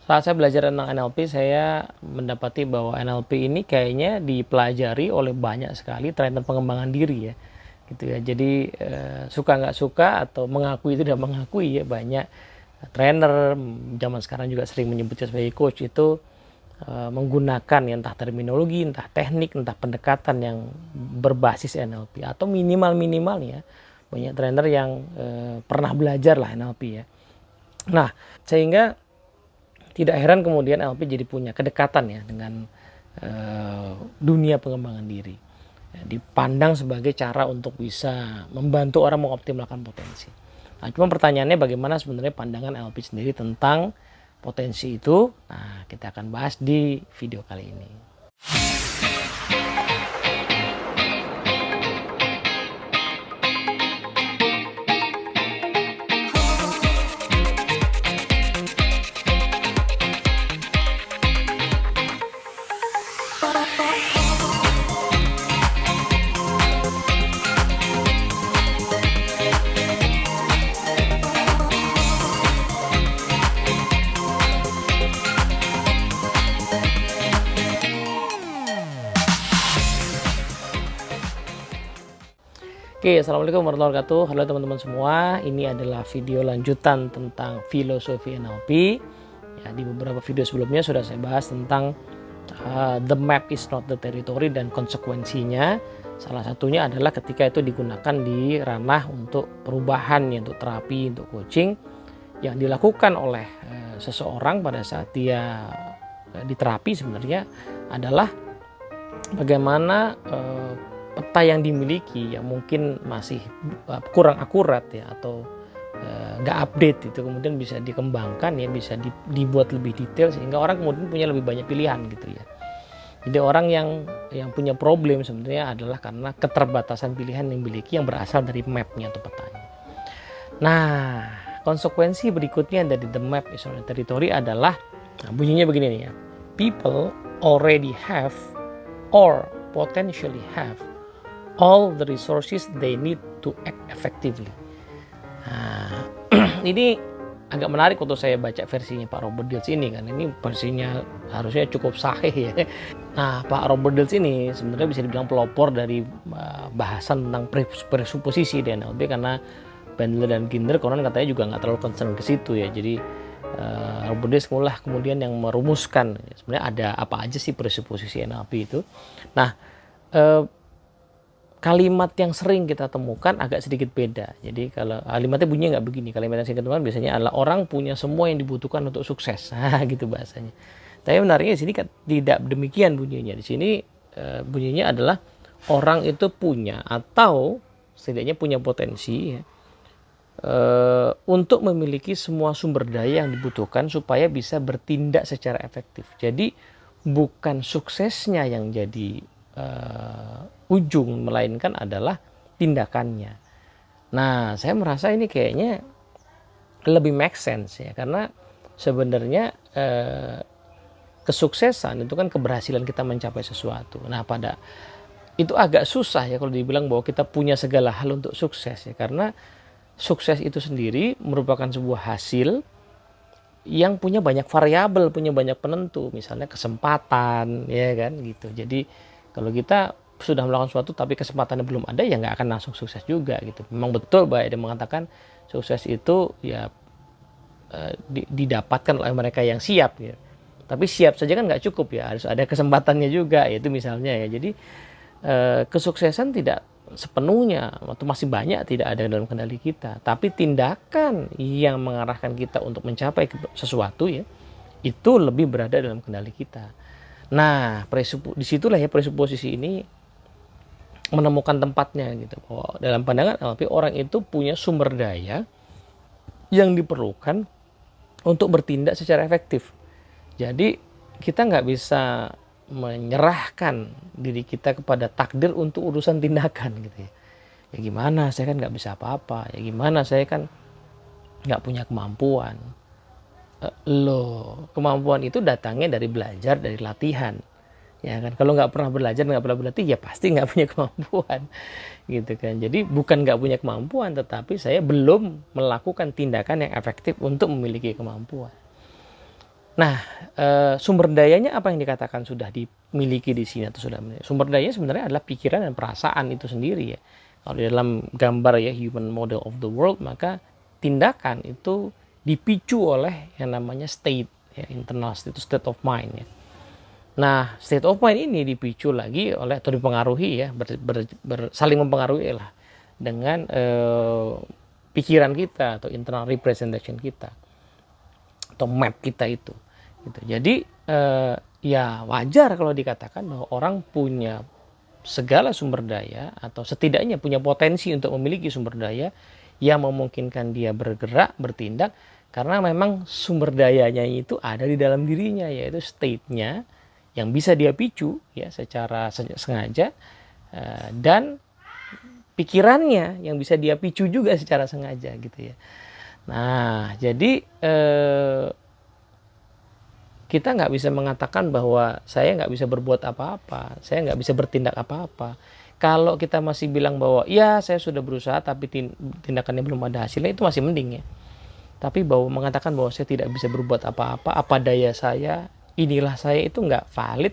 Saat saya belajar tentang NLP, saya mendapati bahwa NLP ini kayaknya dipelajari oleh banyak sekali trainer pengembangan diri ya, gitu ya. Jadi suka nggak suka atau mengakui tidak mengakui ya, banyak trainer zaman sekarang juga sering menyebutnya sebagai coach itu menggunakan ya, entah terminologi, entah teknik, entah pendekatan yang berbasis NLP atau minimal ya banyak trainer yang pernah belajar lah NLP ya. Nah, sehingga tidak heran kemudian NLP jadi punya kedekatan ya dengan dunia pengembangan diri. Ya, dipandang sebagai cara untuk bisa membantu orang mengoptimalkan potensi. Nah, cuma pertanyaannya bagaimana sebenarnya pandangan NLP sendiri tentang potensi itu? Nah, kita akan bahas di video kali ini. Oke, assalamualaikum warahmatullahi wabarakatuh. Halo teman-teman semua. Ini adalah video lanjutan tentang filosofi NLP. Ya, di beberapa video sebelumnya sudah saya bahas tentang the map is not the territory dan konsekuensinya. Salah satunya adalah ketika itu digunakan di ranah untuk perubahan, ya, untuk terapi, untuk coaching yang dilakukan oleh seseorang pada saat dia diterapi sebenarnya adalah bagaimana peta yang dimiliki yang mungkin masih kurang akurat ya atau nggak update itu kemudian bisa dikembangkan ya, bisa dibuat lebih detail sehingga orang kemudian punya lebih banyak pilihan gitu ya. Jadi orang yang punya problem sebenarnya adalah karena keterbatasan pilihan yang dimiliki yang berasal dari mapnya atau petanya. Nah, konsekuensi berikutnya dari the map is not the territory adalah bunyinya begini nih ya. People already have or potentially have all the resources they need to act effectively. Nah, ini agak menarik untuk saya baca versinya Pak Robert Dilts ini kan. Ini versinya harusnya cukup sahih ya. Nah, Pak Robert Dilts ini sebenarnya bisa dibilang pelopor dari bahasan tentang presuposisi di NLP karena Bandler dan Kinder konon katanya juga nggak terlalu concern ke situ ya. Jadi Robert Dilts kemudian yang merumuskan sebenarnya ada apa aja sih presuposisi NLP itu. Nah, kalimat yang sering kita temukan agak sedikit beda. Jadi kalau kalimatnya bunyinya nggak begini. Kalimat yang sering kita temukan biasanya adalah orang punya semua yang dibutuhkan untuk sukses. Nah, gitu bahasanya. Tapi menariknya di sini tidak demikian bunyinya. Di sini bunyinya adalah orang itu punya atau setidaknya punya potensi ya, untuk memiliki semua sumber daya yang dibutuhkan supaya bisa bertindak secara efektif. Jadi bukan suksesnya yang jadi ujung, melainkan adalah tindakannya. Nah, saya merasa ini kayaknya lebih make sense ya, karena sebenarnya kesuksesan itu kan keberhasilan kita mencapai sesuatu. Nah, itu agak susah ya kalau dibilang bahwa kita punya segala hal untuk sukses ya, karena sukses itu sendiri merupakan sebuah hasil yang punya banyak variabel, punya banyak penentu, misalnya kesempatan ya kan gitu. Jadi kalau kita sudah melakukan sesuatu tapi kesempatannya belum ada ya nggak akan langsung sukses juga gitu. Memang betul bahwa dia mengatakan sukses itu ya didapatkan oleh mereka yang siap ya. Tapi siap saja kan nggak cukup ya, harus ada kesempatannya juga, yaitu misalnya ya. Jadi kesuksesan tidak sepenuhnya atau masih banyak tidak ada dalam kendali kita, tapi tindakan yang mengarahkan kita untuk mencapai sesuatu ya itu lebih berada dalam kendali kita. Nah, disitulah ya presuposisi ini menemukan tempatnya gitu. Bahwa dalam pandangan NLP orang itu punya sumber daya yang diperlukan untuk bertindak secara efektif. Jadi kita nggak bisa menyerahkan diri kita kepada takdir untuk urusan tindakan gitu ya. Ya gimana, saya kan nggak bisa apa-apa. Ya gimana, saya kan nggak punya kemampuan. Loh, kemampuan itu datangnya dari belajar, dari latihan. Ya kan, kalau nggak pernah belajar, nggak pernah berlatih, ya pasti nggak punya kemampuan, gitu kan. Jadi bukan nggak punya kemampuan, tetapi saya belum melakukan tindakan yang efektif untuk memiliki kemampuan. Nah, sumber dayanya apa yang dikatakan sudah dimiliki di sini atau sudah sumber dayanya sebenarnya adalah pikiran dan perasaan itu sendiri ya. Kalau di dalam gambar ya human model of the world, maka tindakan itu dipicu oleh yang namanya state ya, internal state, itu state of mind ya. Nah, state of mind ini dipicu lagi oleh atau dipengaruhi ya, saling mempengaruhi lah dengan pikiran kita atau internal representation kita atau map kita itu. Gitu. Jadi ya wajar kalau dikatakan bahwa orang punya segala sumber daya atau setidaknya punya potensi untuk memiliki sumber daya yang memungkinkan dia bergerak, bertindak, karena memang sumber dayanya itu ada di dalam dirinya, yaitu state-nya yang bisa dia picu ya secara sengaja, dan pikirannya yang bisa dia picu juga secara sengaja gitu ya. Nah, jadi kita nggak bisa mengatakan bahwa saya nggak bisa berbuat apa-apa, saya nggak bisa bertindak apa-apa. Kalau kita masih bilang bahwa ya saya sudah berusaha tapi tindakannya belum ada hasilnya, itu masih mending ya. Tapi bahwa mengatakan bahwa saya tidak bisa berbuat apa-apa, apa daya saya, inilah saya, itu nggak valid.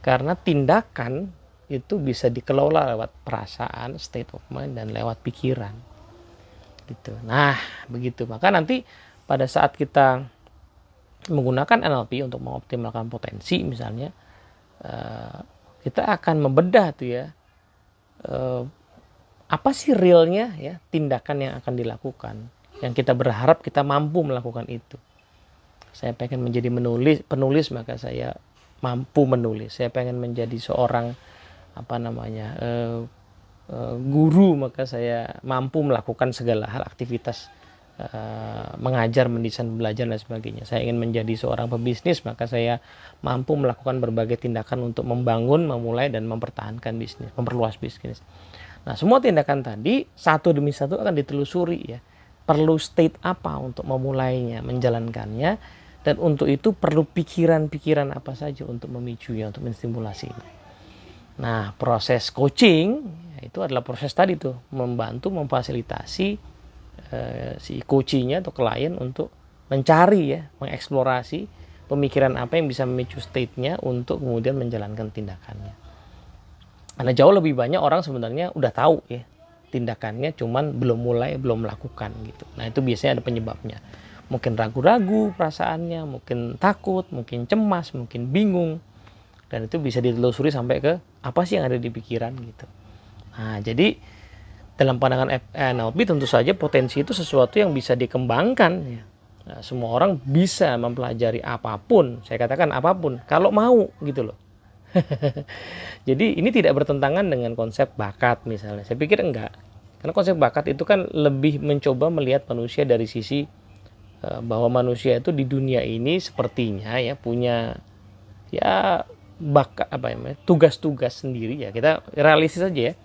Karena tindakan itu bisa dikelola lewat perasaan, state of mind, dan lewat pikiran. Gitu. Nah, begitu. Maka nanti pada saat kita menggunakan NLP untuk mengoptimalkan potensi misalnya, kita akan membedah tuh ya, apa sih realnya ya tindakan yang akan dilakukan, yang kita berharap kita mampu melakukan itu. Saya pengen menjadi penulis, maka saya mampu menulis. Saya pengen menjadi seorang guru, maka saya mampu melakukan segala hal aktivitas mengajar, mendesain, belajar dan sebagainya. Saya ingin menjadi seorang pebisnis, maka saya mampu melakukan berbagai tindakan untuk membangun, memulai dan mempertahankan bisnis, memperluas bisnis. Nah, semua tindakan tadi satu demi satu akan ditelusuri ya. Perlu state apa untuk memulainya, menjalankannya, dan untuk itu perlu pikiran-pikiran apa saja untuk memicunya, untuk menstimulasinya. Nah, proses coaching itu adalah proses tadi tuh, membantu memfasilitasi si coachingnya atau klien untuk mencari ya, mengeksplorasi pemikiran apa yang bisa memicu state-nya untuk kemudian menjalankan tindakannya. Karena jauh lebih banyak orang sebenarnya udah tahu ya tindakannya, cuman belum mulai, belum melakukan gitu. Nah, itu biasanya ada penyebabnya. Mungkin ragu-ragu perasaannya, mungkin takut, mungkin cemas, mungkin bingung. Dan itu bisa ditelusuri sampai ke apa sih yang ada di pikiran gitu. Nah, jadi dalam pandangan NLP tentu saja potensi itu sesuatu yang bisa dikembangkan ya. Nah, semua orang bisa mempelajari apapun, saya katakan apapun, kalau mau gitu loh. Jadi ini tidak bertentangan dengan konsep bakat misalnya. Saya pikir enggak. Karena konsep bakat itu kan lebih mencoba melihat manusia dari sisi bahwa manusia itu di dunia ini sepertinya ya punya ya bakat tugas-tugas sendiri ya. Kita realistis saja ya.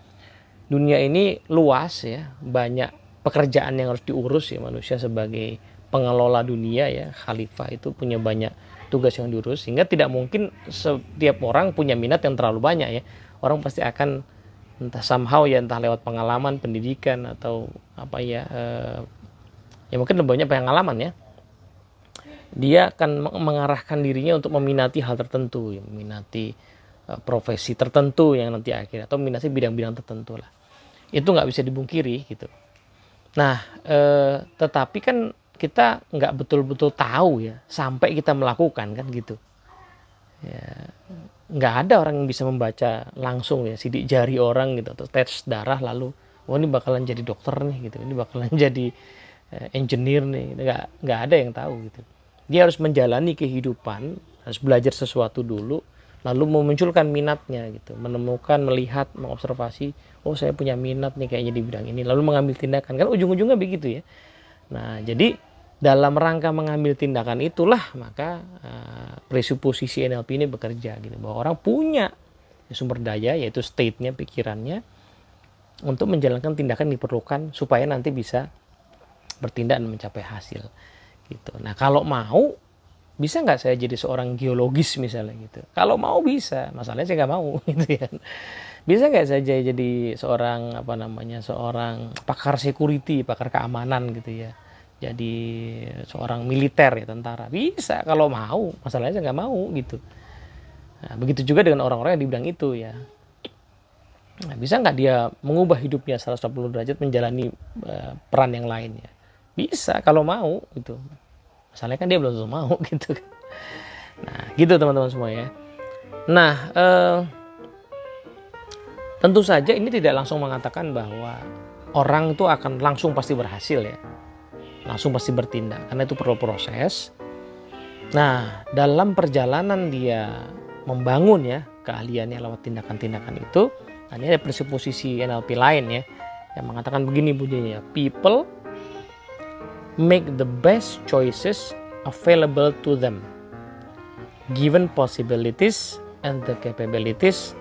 Dunia ini luas ya, banyak pekerjaan yang harus diurus ya, manusia sebagai pengelola dunia ya, khalifah itu punya banyak tugas yang diurus, sehingga tidak mungkin setiap orang punya minat yang terlalu banyak ya. Orang pasti akan entah somehow ya, entah lewat pengalaman, pendidikan atau ya mungkin lebih banyak pengalaman ya, dia akan mengarahkan dirinya untuk meminati hal tertentu ya, meminati profesi tertentu yang nanti akhirnya, atau meminati bidang-bidang tertentu lah. Itu nggak bisa dibungkiri gitu. Nah, tetapi kan kita nggak betul-betul tahu ya sampai kita melakukan kan gitu. Ya, nggak ada orang yang bisa membaca langsung ya sidik jari orang gitu atau tes darah lalu, oh ini bakalan jadi dokter nih gitu, ini bakalan jadi engineer nih, nggak ada yang tahu gitu. Dia harus menjalani kehidupan, harus belajar sesuatu dulu, lalu memunculkan minatnya gitu, menemukan, melihat, mengobservasi, oh saya punya minat nih kayaknya di bidang ini, lalu mengambil tindakan, kan ujung-ujungnya begitu ya. Nah, jadi dalam rangka mengambil tindakan itulah maka presuposisi NLP ini bekerja gitu, bahwa orang punya sumber daya yaitu state-nya, pikirannya, untuk menjalankan tindakan yang diperlukan supaya nanti bisa bertindak dan mencapai hasil gitu. Nah, kalau mau bisa nggak saya jadi seorang geologis misalnya gitu? Kalau mau bisa, masalahnya saya nggak mau gitu ya. Bisa nggak saya jadi seorang seorang pakar security, pakar keamanan gitu ya? jadi seorang militer ya, tentara. Bisa kalau mau, masalahnya saya nggak mau gitu. Nah, begitu juga dengan orang-orang yang di bidang itu ya. Nah, bisa nggak dia mengubah hidupnya 180 derajat menjalani peran yang lain ya? Bisa kalau mau gitu. Masalahnya kan dia belum tentu mau gitu. Nah gitu teman-teman semua ya. Nah tentu saja ini tidak langsung mengatakan bahwa orang itu akan langsung pasti berhasil ya. Langsung pasti bertindak, karena itu perlu proses. Nah, dalam perjalanan dia membangun ya keahliannya lewat tindakan-tindakan itu, nah ini ada presupposisi NLP lain ya, yang mengatakan begini bunyinya, people make the best choices available to them, given possibilities and the capabilities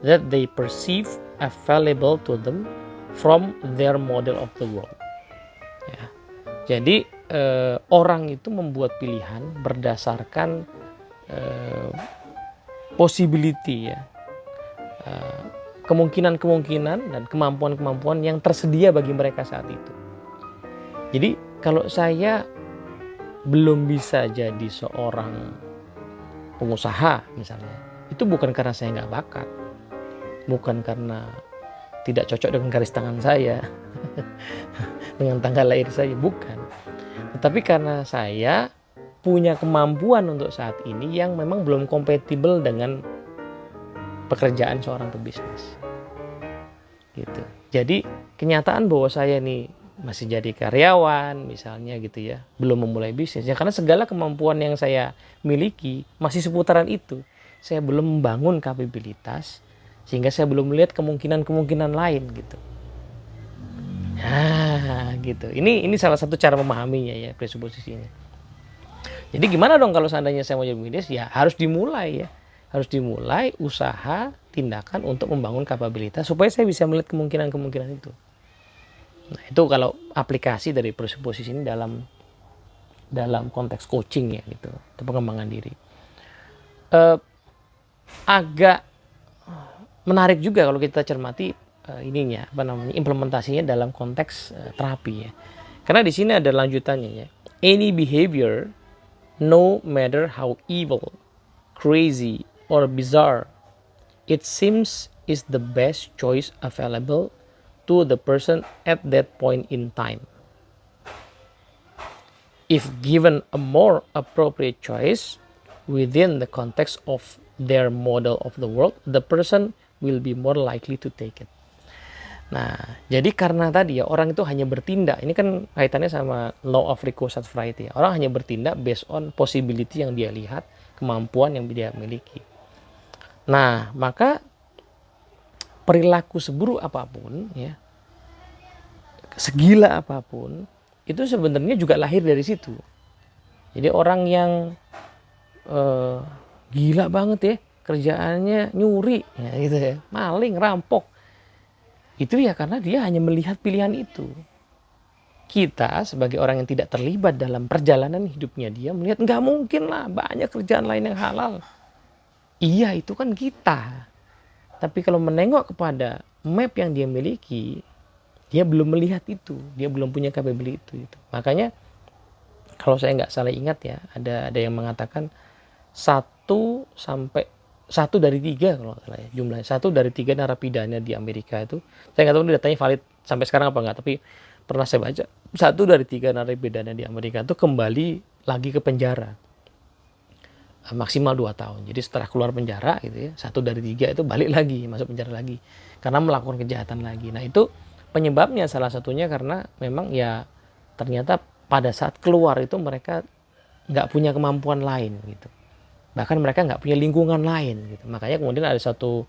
that they perceive available to them from their model of the world. Ya. Jadi orang itu membuat pilihan berdasarkan possibility ya, kemungkinan-kemungkinan dan kemampuan-kemampuan yang tersedia bagi mereka saat itu. Jadi kalau saya belum bisa jadi seorang pengusaha misalnya, itu bukan karena saya nggak bakat, bukan karena tidak cocok dengan garis tangan saya, dengan tanggal lahir saya, bukan. Tetapi karena saya punya kemampuan untuk saat ini yang memang belum kompatibel dengan pekerjaan seorang pebisnis. Gitu. Jadi kenyataan bahwa saya nih masih jadi karyawan misalnya gitu ya, belum memulai bisnis ya, karena segala kemampuan yang saya miliki masih seputaran itu. Saya belum membangun kapabilitas sehingga saya belum melihat kemungkinan-kemungkinan lain gitu. Nah, gitu. Ini salah satu cara memahaminya ya, presupposisinya. Jadi gimana dong kalau seandainya saya mau jadi bisnis? Ya harus dimulai ya. Harus dimulai usaha, tindakan untuk membangun kapabilitas supaya saya bisa melihat kemungkinan-kemungkinan itu. Nah, itu kalau aplikasi dari presupposisi ini dalam konteks coaching ya gitu, atau pengembangan diri. Agak menarik juga kalau kita cermati implementasinya dalam konteks terapi ya. Karena di sini ada lanjutannya ya. Any behavior, no matter how evil, crazy, or bizarre, it seems is the best choice available to the person at that point in time. If given a more appropriate choice within the context of their model of the world, the person will be more likely to take it. Nah, jadi karena tadi ya orang itu hanya bertindak, ini kan kaitannya sama law of requisite variety ya. Orang hanya bertindak based on possibility yang dia lihat, kemampuan yang dia miliki. Nah, maka perilaku seburuk apapun ya, segila apapun, itu sebenarnya juga lahir dari situ. Jadi orang yang gila banget ya, kerjaannya nyuri ya gitu ya, maling, rampok, itu ya karena dia hanya melihat pilihan itu. Kita sebagai orang yang tidak terlibat dalam perjalanan hidupnya dia melihat nggak mungkin lah, banyak kerjaan lain yang halal. Iya, itu kan kita. Tapi kalau menengok kepada map yang dia miliki, dia belum melihat itu, dia belum punya capability itu. Makanya kalau saya nggak salah ingat ya, ada yang mengatakan 1 dari 3 kalau nggak salah ya, jumlahnya 1 dari 3 narapidana di Amerika itu, saya nggak tahu ini datanya valid sampai sekarang apa nggak, tapi pernah saya baca 1 dari 3 narapidana di Amerika itu kembali lagi ke penjara maksimal 2 tahun. Jadi setelah keluar penjara gitu ya, 1 dari 3 itu balik lagi, masuk penjara lagi karena melakukan kejahatan lagi. Nah itu penyebabnya salah satunya karena memang ya ternyata pada saat keluar itu mereka nggak punya kemampuan lain gitu. Bahkan mereka nggak punya lingkungan lain gitu. Makanya kemudian ada satu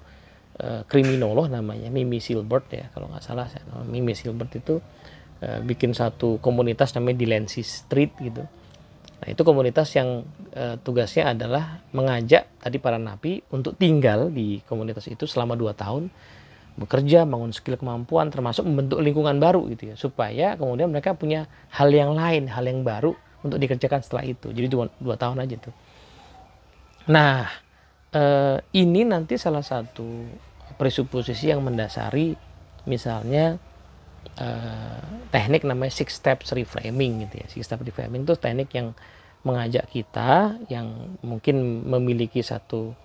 kriminolog namanya Mimi Silbert ya, kalau nggak salah Mimi Silbert itu bikin satu komunitas namanya Delancey Street gitu. Nah itu komunitas yang tugasnya adalah mengajak tadi para napi untuk tinggal di komunitas itu selama 2 tahun, bekerja, bangun skill, kemampuan, termasuk membentuk lingkungan baru gitu ya, supaya kemudian mereka punya hal yang lain, hal yang baru untuk dikerjakan setelah itu. Jadi 2 tahun aja tuh. Nah, ini nanti salah satu presupposisi yang mendasari misalnya teknik namanya six steps reframing gitu ya. Six step reframing itu teknik yang mengajak kita yang mungkin memiliki satu,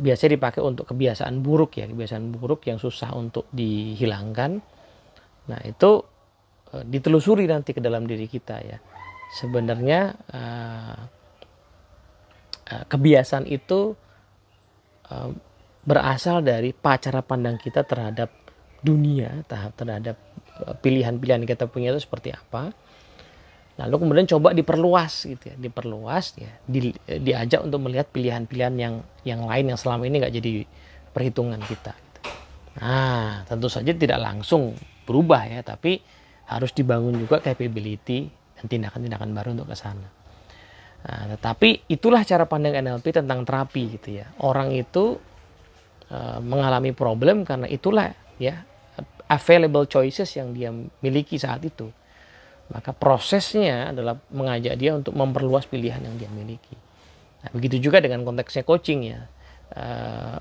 biasanya dipakai untuk kebiasaan buruk ya, kebiasaan buruk yang susah untuk dihilangkan. Nah itu ditelusuri nanti ke dalam diri kita ya. Sebenarnya kebiasaan itu berasal dari cara pandang kita terhadap dunia, terhadap pilihan-pilihan yang kita punya itu seperti apa. Lalu kemudian coba diperluas gitu ya, diajak untuk melihat pilihan-pilihan yang lain yang selama ini nggak jadi perhitungan kita. Gitu. Nah, tentu saja tidak langsung berubah ya, tapi harus dibangun juga capability dan tindakan-tindakan baru untuk ke sana. Nah, tetapi itulah cara pandang NLP tentang terapi gitu ya. Orang itu mengalami problem karena itulah ya available choices yang dia miliki saat itu. Maka prosesnya adalah mengajak dia untuk memperluas pilihan yang dia miliki. Nah, begitu juga dengan konteksnya coaching ya.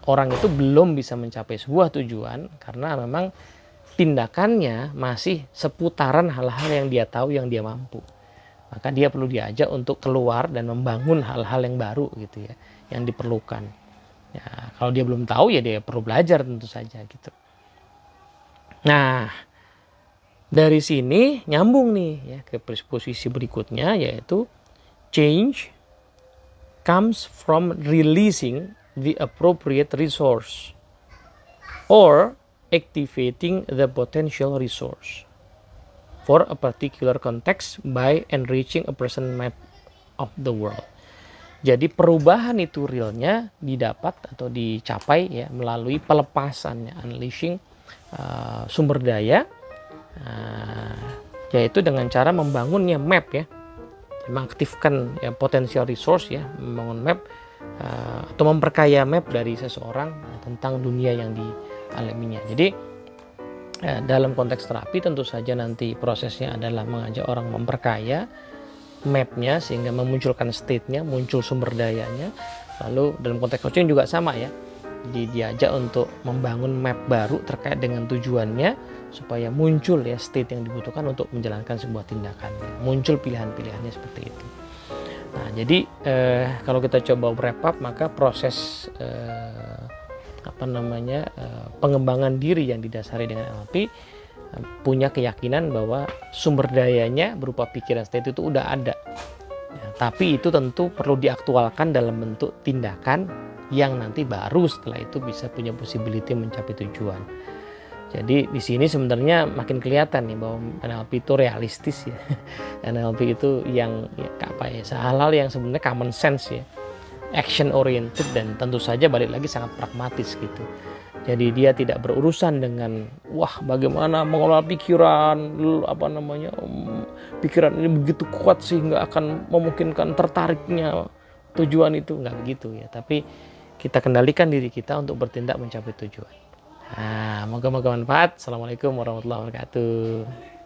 Orang itu belum bisa mencapai sebuah tujuan karena memang tindakannya masih seputaran hal-hal yang dia tahu, yang dia mampu. Maka dia perlu diajak untuk keluar dan membangun hal-hal yang baru gitu ya, yang diperlukan. Ya, kalau dia belum tahu ya dia perlu belajar tentu saja gitu. Nah, dari sini nyambung nih ya ke posisi berikutnya, yaitu change comes from releasing the appropriate resource or activating the potential resource for a particular context by enriching a present map of the world. Jadi perubahan itu realnya didapat atau dicapai ya melalui pelepasan ya, unleashing sumber daya, yaitu dengan cara membangunnya map ya, mengaktifkan ya potensial resource ya, membangun map atau memperkaya map dari seseorang tentang dunia yang dialaminya. Jadi dalam konteks terapi tentu saja nanti prosesnya adalah mengajak orang memperkaya mapnya sehingga memunculkan state-nya, muncul sumber dayanya. Lalu dalam konteks coaching juga sama ya, diajak untuk membangun map baru terkait dengan tujuannya supaya muncul ya state yang dibutuhkan untuk menjalankan sebuah tindakan, muncul pilihan-pilihannya seperti itu. Nah jadi kalau kita coba wrap up, maka proses pengembangan diri yang didasari dengan NLP punya keyakinan bahwa sumber dayanya berupa pikiran state itu udah ada ya, tapi itu tentu perlu diaktualkan dalam bentuk tindakan yang nanti baru setelah itu bisa punya possibility mencapai tujuan. Jadi di sini sebenarnya makin kelihatan nih bahwa NLP itu realistis ya. NLP itu yang hal-hal yang sebenarnya common sense ya, action oriented, dan tentu saja balik lagi sangat pragmatis gitu. Jadi dia tidak berurusan dengan bagaimana mengelola pikiran, pikiran ini begitu kuat sehingga akan memungkinkan tertariknya tujuan itu, nggak begitu ya. Tapi kita kendalikan diri kita untuk bertindak mencapai tujuan. Nah, moga-moga manfaat. Assalamualaikum warahmatullahi wabarakatuh.